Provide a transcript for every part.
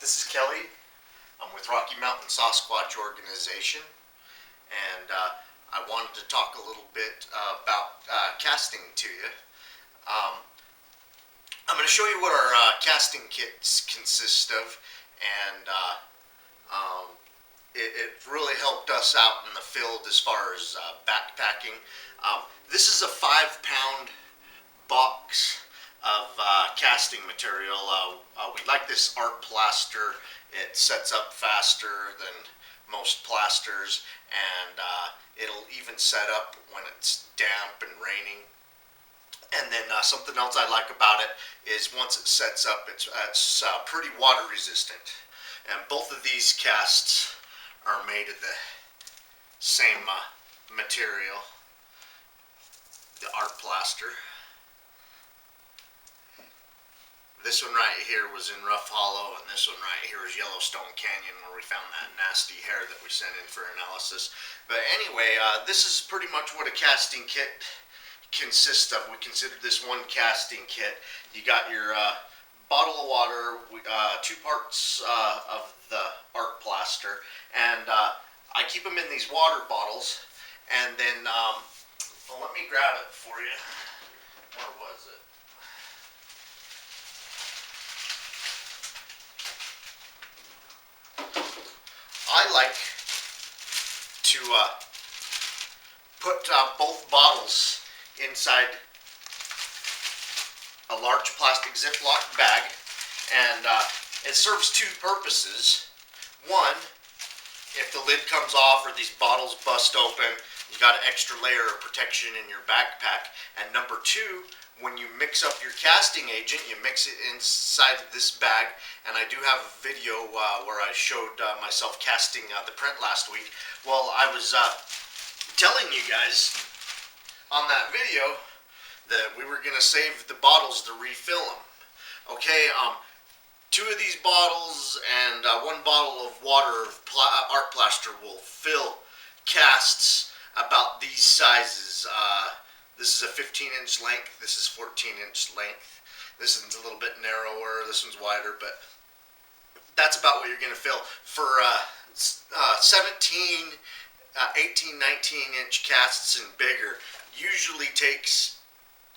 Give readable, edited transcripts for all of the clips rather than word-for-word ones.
This is Kelly. I'm with Rocky Mountain Sasquatch organization, and I wanted to talk a little bit about casting to you. I'm going to show you what our casting kits consist of, and it really helped us out in the field as far as backpacking. This is a 5-pound box of casting material. We like this art plaster. It sets up faster than most plasters, and it'll even set up when it's damp and raining. And then something else I like about it is once it sets up, it's pretty water resistant. And both of these casts are made of the same material, the art plaster. This one right here was in Rough Hollow, and this one right here is Yellowstone Canyon, where we found that nasty hair that we sent in for analysis. But anyway, this is pretty much what a casting kit consists of. We consider this one casting kit. You got your bottle of water, 2 parts of the art plaster, and I keep them in these water bottles. And then, well, let me grab it for you. Where was it? I like to put both bottles inside a large plastic Ziploc bag, and it serves 2 purposes. One, if the lid comes off or these bottles bust open, you got an extra layer of protection in your backpack. And number 2, when you mix up your casting agent, you mix it inside of this bag. And I do have a video where I showed myself casting the print last week. Well, I was telling you guys on that video that we were going to save the bottles to refill them. Okay, 2 of these bottles and 1 bottle of water art plaster will fill casts about these sizes. This is a 15-inch length. This is 14-inch length. This one's a little bit narrower. This one's wider, but that's about what you're going to fill. For 17, 18, 19-inch casts and bigger, usually takes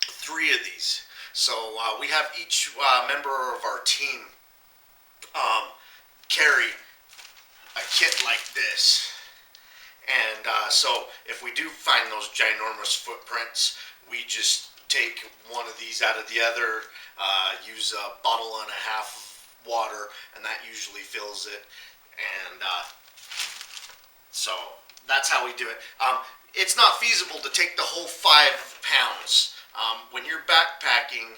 3 of these. So we have each member of our team carry a kit like this. And so if we do find those ginormous footprints, we just take one of these out of the other, use a bottle and a half of water, and that usually fills it. And so that's how we do it. It's not feasible to take the whole 5 pounds. When you're backpacking,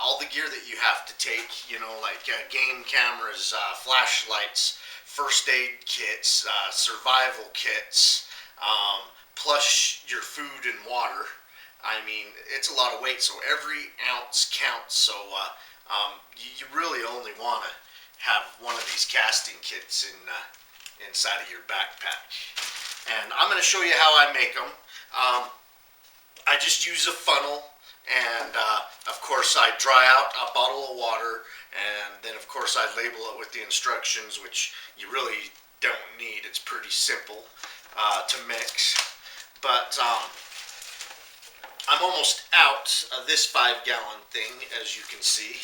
all the gear that you have to take, you know, like game cameras, flashlights, first aid kits, survival kits, plus your food and water. I mean, it's a lot of weight, so every ounce counts. So you really only want to have one of these casting kits inside of your backpack. And I'm going to show you how I make them. I just use a funnel, and of course I dry out a bottle of water, and then of course I label it with the instructions, which you really don't need. It's pretty simple to mix. But I'm almost out of this 5-gallon thing, as you can see.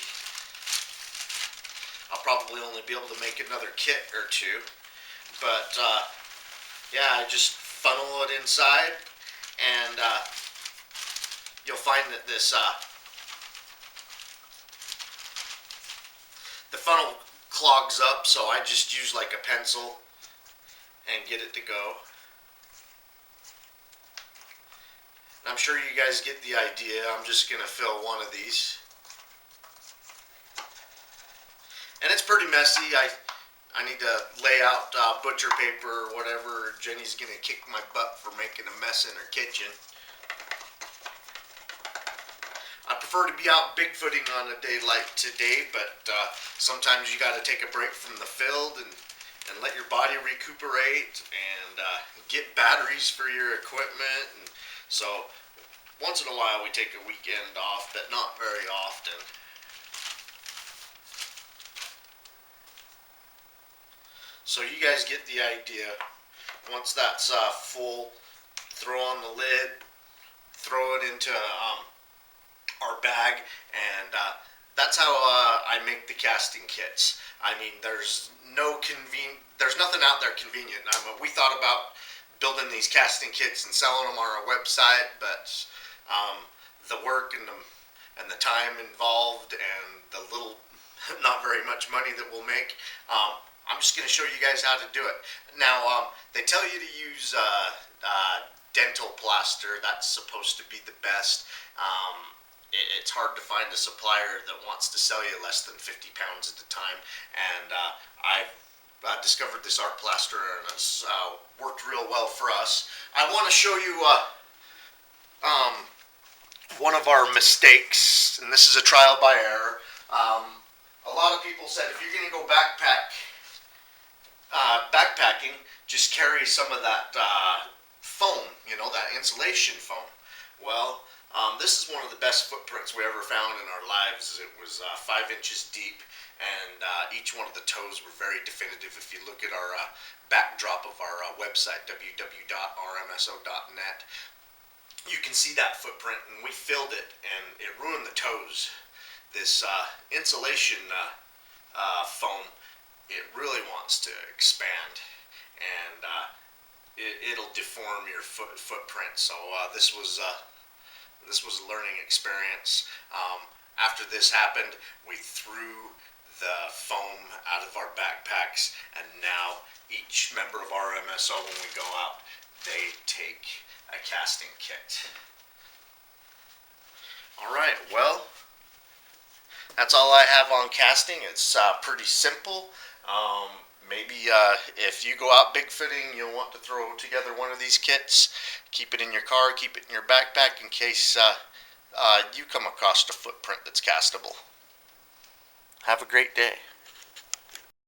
I'll probably only be able to make another kit or 2. But yeah, I just funnel it inside, and you'll find that this the funnel clogs up, so I just use like a pencil and get it to go. And I'm sure you guys get the idea. I'm just gonna fill one of these, and it's pretty messy. I need to lay out butcher paper or whatever. Jenny's gonna kick my butt for making a mess in her kitchen. I prefer to be out Bigfooting on a day like today, but sometimes you got to take a break from the field and let your body recuperate and get batteries for your equipment. And so once in a while we take a weekend off, but not very often. So you guys get the idea. Once that's full, throw on the lid, throw it into our bag, and that's how I make the casting kits. I mean, there's nothing out there convenient. We thought about building these casting kits and selling them on our website, but the work and the time involved and the little, not very much money that we'll make. I'm just going to show you guys how to do it. Now, they tell you to use dental plaster. That's supposed to be the best. It's hard to find a supplier that wants to sell you less than 50 pounds at a time, and I've discovered this art plaster, and it's worked real well for us. I want to show you one of our mistakes, and this is a trial by error. A lot of people said if you're going to go backpacking, just carry some of that foam, that insulation foam. Well, this is one of the best footprints we ever found in our lives. It was 5 inches deep, and each one of the toes were very definitive. If you look at our backdrop of our website, www.rmso.net, you can see that footprint, and we filled it, and it ruined the toes. This insulation foam, it really wants to expand, and it'll deform your footprint. So this was a learning experience. After this happened, we threw the foam out of our backpacks, and now each member of our MSO, when we go out, they take a casting kit. Alright, well, that's all I have on casting. It's pretty simple. Maybe if you go out Bigfooting, you'll want to throw together one of these kits. Keep it in your car, keep it in your backpack in case you come across a footprint that's castable. Have a great day.